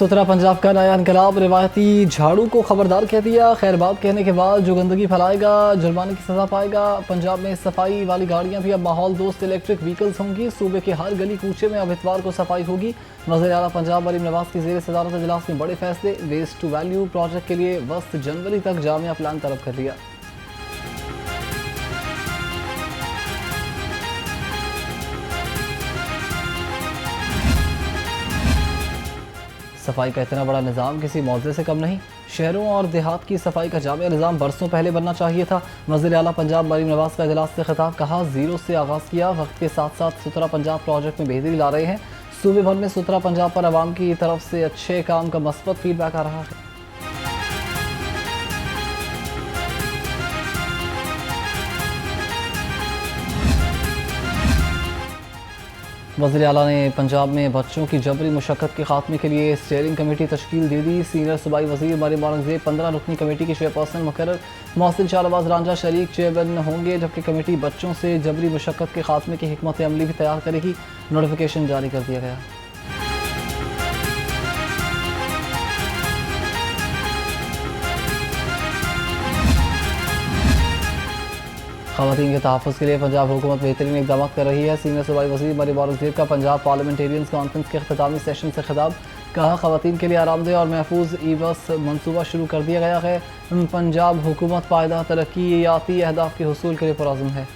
सुथरा पंजाब का नया इनकलाब, रिवायती झाड़ू को खबरदार कह दिया। खैर बात कहने के बाद जो गंदगी फैलाएगा जुर्माने की सजा पाएगा। पंजाब में सफाई वाली गाड़ियां भी अब माहौल दोस्त इलेक्ट्रिक व्हीकल्स होंगी। सूबे के हर गली कूचे में अब इतवार को सफाई होगी। वज़ीर आला पंजाब मरीम नवाज की ज़ेर सदारत इजलास में बड़े फैसले। वेस्ट टू वैल्यू प्रोजेक्ट के लिए वस्त जनवरी तक जामिया प्लान तलब कर लिया। सफाई का इतना बड़ा निज़ाम किसी मौजे से कम नहीं। शहरों और देहात की सफाई का जामिया निज़ाम बरसों पहले बनना चाहिए था। वज़ीर आला पंजाब मरीम नवाज का इजलास से खिताब, कहा जीरो से आगाज़ किया, वक्त के साथ साथ सुथरा पंजाब प्रोजेक्ट में बेहतरी ला रहे हैं। सूबे भर में सुथरा पंजाब पर आवाम की तरफ से अच्छे काम का मस्बत फीडबैक आ रहा है। वज़ीर आला ने पंजाब में बच्चों की जबरी मुशक्क़त के खात्मे के लिए स्टीयरिंग कमेटी तश्कील दे दी। सीनियर सूबाई वज़ीर मरीम औरंगज़ेब 15 रुकनी कमेटी के चेयरपर्सन मुकर्रर, मोहसिन शाहनवाज रांझा शरीक चेयरमैन होंगे, जबकि कमेटी बच्चों से जबरी मुशक्क़त के खात्मे की हिकमत अमली भी तैयार करेगी। नोटिफिकेशन जारी कर दिया गया। ख़वातीन के तहफ़्फ़ुज़ के लिए पंजाब हुकूमत बेहतरीन इक़दाम कर रही है। सीनियर सूबाई वज़ीर मरीम औरंगज़ेब का पंजाब पार्लियामेंटेरियंस कॉन्फ्रेंस के अख्तामी सेशन से खिताब, कहा ख़वातीन के लिए आरामदेह और महफूज ई बस मनसूबा शुरू कर दिया गया है। पंजाब हुकूमत पायदार तरक्याती अहदाफ़ के हुसूल के लिए पुरअज़्म है।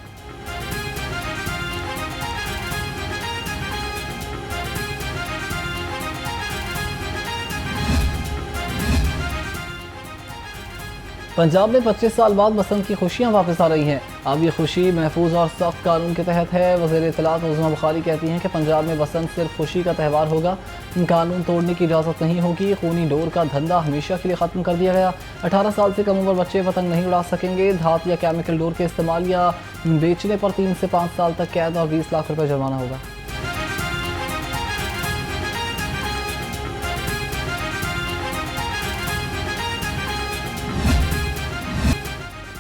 पंजाब में 25 साल बाद बसंत की खुशियां वापस आ रही हैं। अब ये खुशी महफूज और सख्त कानून के तहत है। वज़ीर इत्तलात उज़्मा बुखारी कहती हैं कि पंजाब में बसंत सिर्फ खुशी का त्यौहार होगा, कानून तोड़ने की इजाज़त नहीं होगी। खूनी डोर का धंधा हमेशा के लिए ख़त्म कर दिया गया। 18 साल से कम उम्र बच्चे पतंग नहीं उड़ा सकेंगे। धात या केमिकल डोर के इस्तेमाल या बेचने पर 3 से 5 साल तक कैद और 20 लाख रुपये जुर्माना होगा।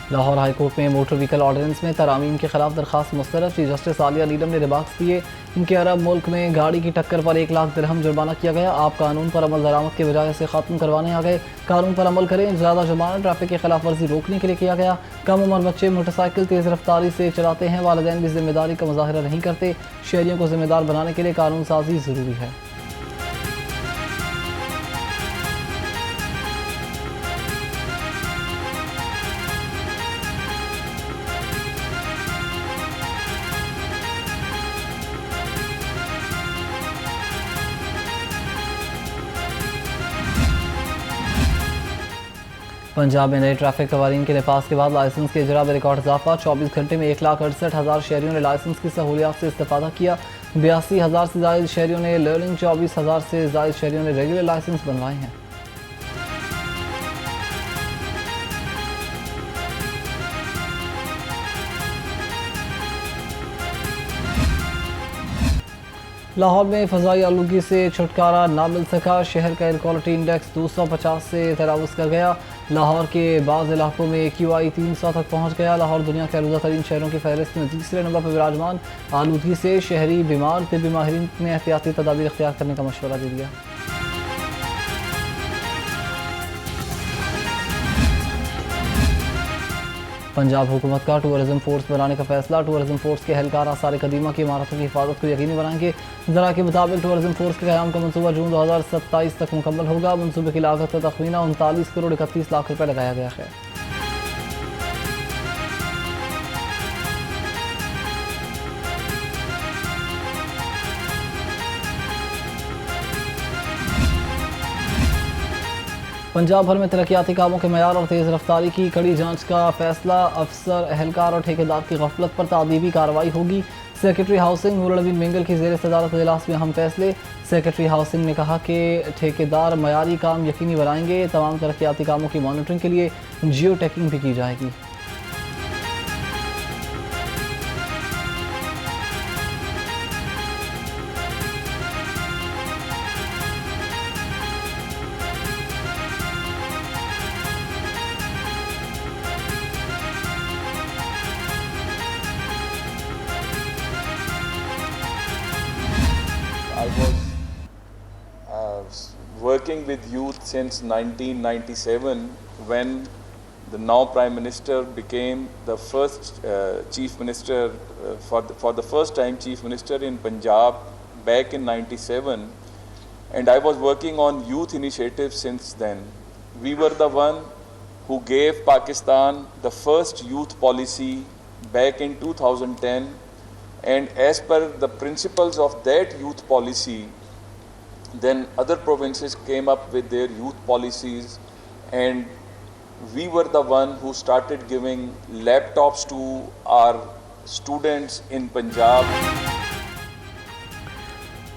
लाहौर हाई कोर्ट में मोटर व्हीकल ऑर्डिनेंस में तरामीम के खिलाफ दरखास्त मुस्तरद। चीफ जस्टिस आलिया नीलम ने रिमार्क्स दिए कि अरब मुल्क में गाड़ी की टक्कर पर 1 लाख दिरहम जुर्माना किया गया। आप कानून पर अमल दरामद के बजाय इसे ख़त्म करवाने आ गए। कानून पर अमल करें। ज़्यादा जुर्माना ट्रैफिक की खिलाफ वर्जी रोकने के लिए किया गया। कम उम्र बच्चे मोटरसाइकिल तेज़ रफ्तारी से चलाते हैं। वालिदैन भी जिम्मेदारी का मुजाहरा नहीं करते। शहरियों को जिम्मेदार बनाने के लिए कानून साजी ज़रूरी है। पंजाब में नए ट्रैफिक कवानीन के नफाज के बाद लाइसेंस के इजरा में रिकॉर्ड इजाफा। 24 घंटे में 1,68,000 शहरियों ने लाइसेंस की सहूलियात से इस्तेफादा किया। 82,000 से ज़ायद शहरियों ने लर्निंग, 24,000 से ज़ायद शहरियों ने रेगुलर लाइसेंस बनवाए हैं। लाहौर में फ़ज़ाई आलूगी से छुटकारा ना मिल सका। शहर का एयर क्वालिटी इंडेक्स 250 से तजावुज़ कर गया। लाहौर के बाज़ इलाकों में AQI 300 तक पहुँच गया। लाहौर दुनिया के आलूदा तरीन शहरों की फहरिस्त में तीसरे नंबर पर विराजमान। आलूगी से शहरी बीमार, तिब्बी माहिरीन ने एहतियाती तदाबीर इख्तियार करने का मशवरा दे दिया। पंजाब हुकूमत का टूरिज्म फोर्स बनाने का फैसला। टूरिज्म फोर्स के एहलकार आसार कदीमा की इमारतों की हिफाजत को यकीनी बनाएंगे। ज़रा के मुताबिक टूरिज्म फोर्स के क़याम का मनसूबा जून 2027 तक मुकम्मल होगा। मनसूबे की लागत का तखमीना 39 करोड़ 31 लाख रुपये लगाया गया है। पंजाब भर में तरक्याती कामों के मयार और तेज़ रफ्तारी की कड़ी जांच का फैसला। अफसर, एहलकार और ठेकेदार की गफलत पर तादीबी कार्रवाई होगी। सेक्रेटरी हाउसिंग नूरुल अमीन मेंगल की ज़ेर सदारत इजलास में अहम फैसले। सेक्रेटरी हाउसिंग ने कहा कि ठेकेदार मयारी काम यकीनी बनाएंगे। तमाम तरक्याती कामों की मॉनिटरिंग के लिए जियो टैगिंग भी की जाएगी। I was working with youth since 1997, when the now Prime Minister became the first Chief Minister, for the first time Chief Minister in Punjab back in 97, and I was working on youth initiatives since then. We were the one who gave Pakistan the first youth policy back in 2010, and as per the principles of that youth policy, then other provinces came up with their youth policies, and we were the one who started giving laptops to our students in Punjab.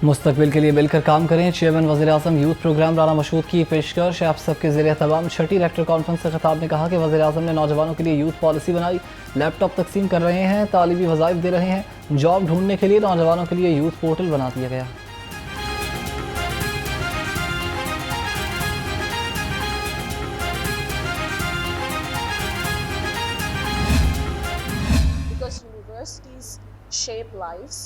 मुस्तकबिल के लिए मिलकर काम करें। Chairman वज़ीर-ए-आज़म youth programme Rana Mashhood की पेशकश आप सबके ज़रिए तमाम छठी इलेक्टर कॉन्फ्रेंस से खिताब में कहा कि वज़ीर-ए-आज़म ने नौजवानों के लिए यूथ पॉलिसी बनाई, लैपटॉप तकसीम कर रहे हैं, तालीमी वज़ाइफ दे रहे हैं, जॉब ढूंढने के लिए नौजवानों के लिए यूथ पोर्टल बना दिया गया। Because universities shape lives.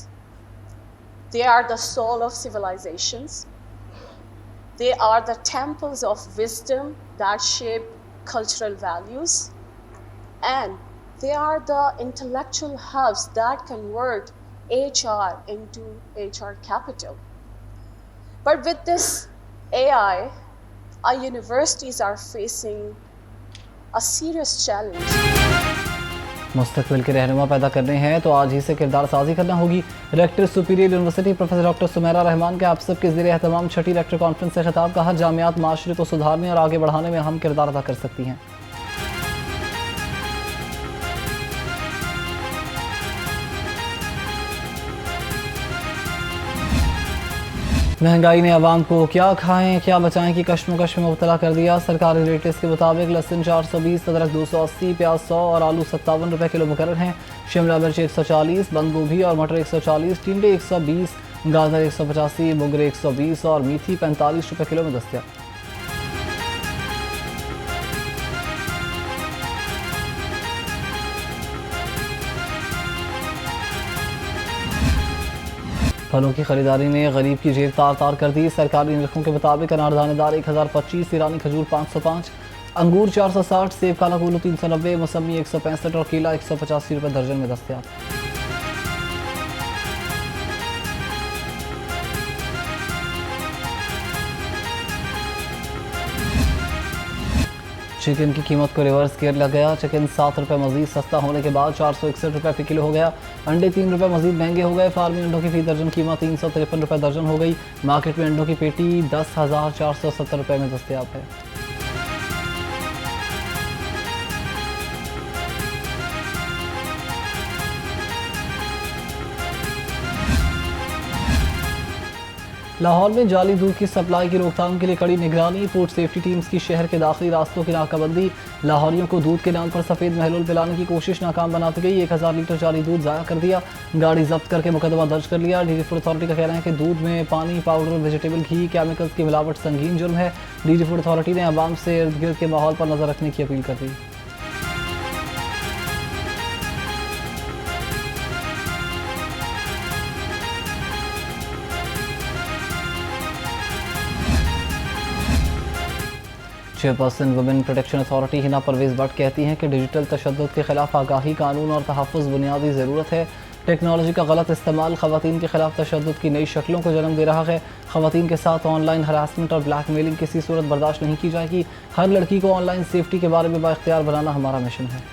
They are the soul of civilizations. They are the temples of wisdom that shape cultural values. And they are the intellectual hubs that convert HR into HR capital. But with this AI, our universities are facing a serious challenge. मुस्तकबिल के रहनुमा पैदा करने हैं तो आज ही से किरदार साजी करना होगी। Rector superior university professor doctor Sumera Rehman के आप सब के ज़रिए तमाम छठी रेक्टर कॉन्फ्रेंस से खिताब। कहा जामियात माशरे को सुधारने और आगे बढ़ाने में अहम किरदार अदा कर सकती हैं। महंगाई ने आवाम को क्या खाएं क्या बचाएं की कश्मकश में मुब्तला कर दिया। सरकारी रेट्स के मुताबिक लहसुन 420, अदरक 280, प्याज 100 और आलू 57 रुपये किलो मुकर्रर हैं। शिमला मिर्च 140, बंद गोभी और मटर 140, टिंडे 120, गाजर 185, मोगरे 120 और मेथी 45 रुपये किलो में दस्तयाब। फलों की खरीदारी में गरीब की जेब तार तार कर दी। सरकारी निरखों के मुताबिक अनार दानेदार 1025, ईरानी खजूर 505, अंगूर 460, सेब काला कुल्लू 390, मौसमी 165 और केला 185 रुपये दर्जन में दस्तयाब। चिकन की कीमत को रिवर्स कर लिया गया। चिकन 7 रुपये मजीद सस्ता होने के बाद 461 रुपये फ़ी किलो हो गया। अंडे 3 रुपये मजीद महंगे हो गए। फार्मी अंडों की फ़ी दर्जन कीमत 353 रुपये दर्जन हो गई। मार्केट में अंडों की पेटी 10,470 रुपये में दस्तयाब है। लाहौर में जाली दूध की सप्लाई की रोकथाम के लिए कड़ी निगरानी। फूड सेफ्टी टीम्स की शहर के दाखिली रास्तों की नाकाबंदी। लाहौरियों को दूध के नाम पर सफ़ेद महलूल पिलाने की कोशिश नाकाम बनाती गई। 1000 लीटर जाली दूध ज़ाया कर दिया। गाड़ी जब्त करके मुकदमा दर्ज कर लिया। डेयरी फूड अथॉरिटी का कहना है कि दूध में पानी, पाउडर, वेजिटेबल घी, केमिकल्स की मिलावट संगीन जुर्म है। डेयरी फूड अथॉरिटी ने आवाम से इर्द गिर्द के माहौल पर नज़र रखने की अपील कर दी। Chairperson women protection authority Hina Parvez Bhatt कहती हैं कि डिजिटल तशद्दुद के खिलाफ आगाही, कानून और तहफ़्फ़ुज़ बुनियादी ज़रूरत है। टेक्नोलॉजी का गलत इस्तेमाल ख़वातीन के खिलाफ तशद्दुद की नई शक्लों को जन्म दे रहा है। ख़वातीन के साथ ऑनलाइन हरासमेंट और ब्लैकमेलिंग किसी सूरत बर्दाश्त नहीं की जाएगी। हर लड़की को ऑनलाइन सेफ्टी के बारे में बाइख्तियार बनाना हमारा मिशन है।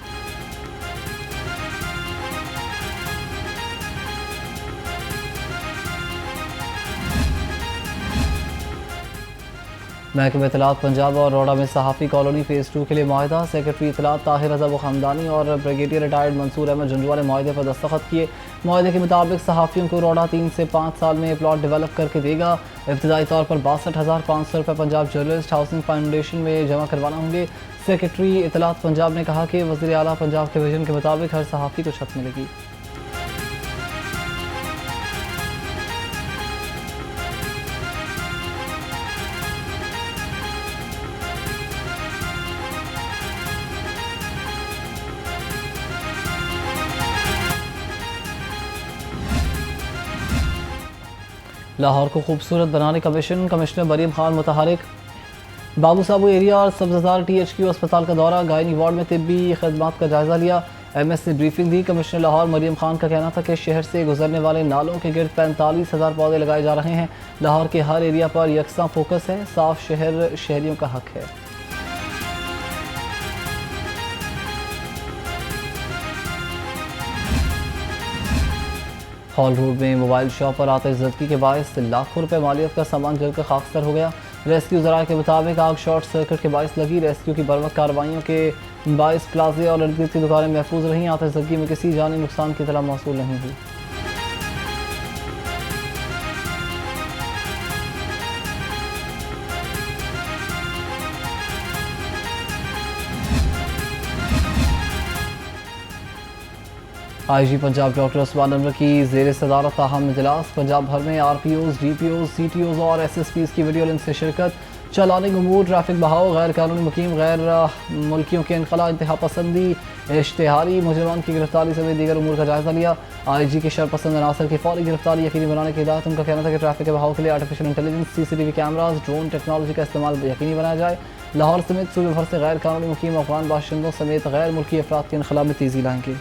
महकमे इत्तलात पंजाब और रोड़ा में सहाफ़ी कॉलोनी फ़ेज़ 2 के लिए मुआहिदा। सेक्रेटरी इत्तलात ताहिर रज़ा बुखामदानी और ब्रिगेडियर रिटायर्ड मंसूर अहमद झुंझुआ ने मुआहिदे पर दस्तखत किए। मुआहिदे के मुताबिक सहाफ़ियों को रोड़ा 3 से 5 साल में प्लॉट डेवलप करके देगा। इब्तदाई तौर पर 62,500 रुपये पंजाब जर्नलिस्ट हाउसिंग फाउंडेशन में जमा करवाना होंगे। सेक्रेटरी इत्तलात पंजाब ने कहा कि वज़ीर आला पंजाब के विजन के मुताबिक हर सहाफ़ी को छत मिलेगी। लाहौर को खूबसूरत बनाने का मिशन, कमिश्नर मरीम खान मुतहरिक। बाबू साबू एरिया और सब्ज़ार THQ अस्पताल का दौरा, गायनी वार्ड में तिब्बी खदमात का जायज़ा लिया। MS ने ब्रीफिंग दी। कमिश्नर लाहौर मरीम खान का कहना था कि शहर से गुजरने वाले नालों के गिर्द 45,000 पौधे लगाए जा रहे हैं। लाहौर के हर एरिया पर यकसा फोकस है। साफ शहर शहरियों का हक है। हॉल रोड में मोबाइल शॉप पर आतिशज़दगी के बायस लाखों रुपए मालियत का सामान जलकर खाकसर हो गया। रेस्क्यू ज़राए के मुताबिक आग शॉर्ट सर्किट के बायस लगी। रेस्क्यू की बरवक्त कार्रवाइयों के बायस प्लाजे और इर्द गिर्द की दुकानें महफूज रहीं। आतिशज़दगी में किसी जानी नुकसान की इतला मौसूल नहीं हुई। IG पंजाब डॉक्टर उस्मान अनवर की ज़ेर सदारत अहम इजलास। पंजाब भर में RPOs, DPOs, CTOs और SSPs की वीडियो लिंक से शिरकत। चलानी अमूर, ट्रैफिक बहाव, गैर कानूनी मुकीम गैर मुल्कियों के इनखला, इंतहा पसंदी, इश्तिहारी मुजरमान की गिरफ्तारी समेत दीगर उमूर का जायज़ा लिया। IG के शरपसंद अनासर की फौरी गिरफ्तारी यकीनी बनाने की हिदायत। उनका कहना था कि ट्रैफिक के बहाव के लिए artificial intelligence, CCTV cameras, drone technology का इस्तेमाल यकीनी बनाया जाए। लाहौर समेत सूबे भर से गैर कानूनी मुकीम अफगान बाशिंदों समेत गैर मुल्की अफराद के इनखला में तेज़ी लाएंगे।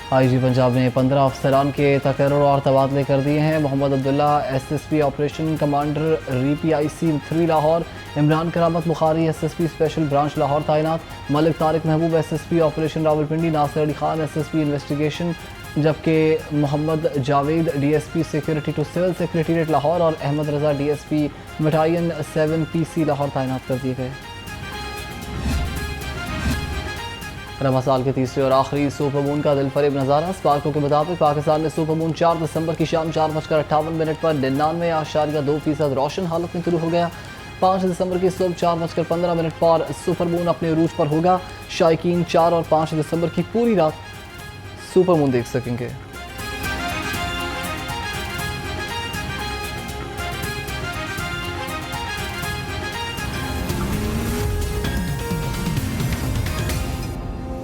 IG पंजाब ने 15 अफसरान के तकर्रुर और तबादले कर दिए हैं। Mohammad Abdullah SSP operation commander RPIC 3 Lahore, Imran Karamat Bukhari SSP special branch Lahore तैनात, Malik Tariq Mehboob SSP operation Rawalpindi, Nasir Ali Khan SSP investigation, जबकि Mohammad Javed DSP security to civil secretariat Lahore और Ahmad Raza DSP battalion 7 PC Lahore तैनात कर दिए गए। रमा साल के तीसरे और आखिरी सुपर मून का दिलफरेब नज़ारा। स्पार्को के मुताबिक पाकिस्तान में सुपर मून 4 दिसंबर की शाम 4:58 पर 99.2% रोशन हालत में शुरू हो गया। 5 दिसंबर की सुबह 4:15 पर सुपर मून अपने अरूज पर होगा। शायकीन 4 और 5 दिसंबर की पूरी रात सुपर मून देख सकेंगे।